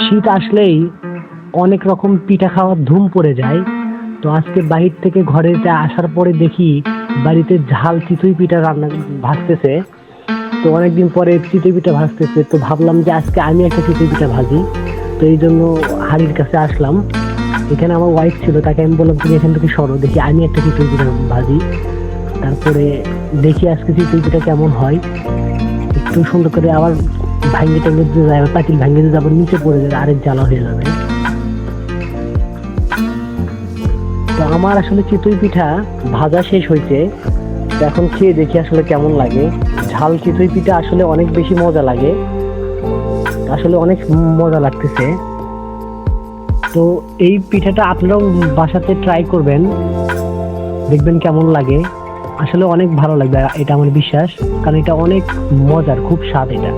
শীত আসলেই অনেক রকম পিঠা খাওয়ার ধুম পড়ে যায়। তো আজকে বাহির থেকে ঘরেতে আসার পরে দেখি বাড়িতে ঝাল চিতই পিঠা রান্না ভাজতেছে। তো অনেকদিন পরে চিতই পিঠা ভাজতেছে, তো ভাবলাম যে আজকে আমি একটা চিতই পিঠা ভাজি। তো এই জন্য হাড়ির কাছে আসলাম। এখানে আমার ওয়াইফ ছিল, তাকে আমি বললাম তুমি এখান থেকে সরো, দেখি আমি একটা চিতই পিঠা ভাজি। তারপরে দেখি আজকে চিতই পিঠা কেমন হয়। একটু সুন্দর করে আবার ভাঙ্গে টাঙ্গে দিয়ে যায়, আবার পাতিল ভাঙ্গে দিয়ে আবার নিচে পড়ে যাবে, আরেক জ্বালা হয়ে যাবে। তো আমার আসলে চিতই পিঠা ভাজা শেষ হয়েছে। তো এখন খেয়ে দেখি আসলে কেমন লাগে। ঝাল চিতই পিঠা আসলে অনেক বেশি মজা লাগে, আসলে অনেক মজা লাগতেছে। তো এই পিঠাটা আপনারাও বাসাতে ট্রাই করবেন, দেখবেন কেমন লাগে। আসলে অনেক ভালো লাগবে, এটা আমার বিশ্বাস, কারণ এটা অনেক মজার, খুব স্বাদ এটা।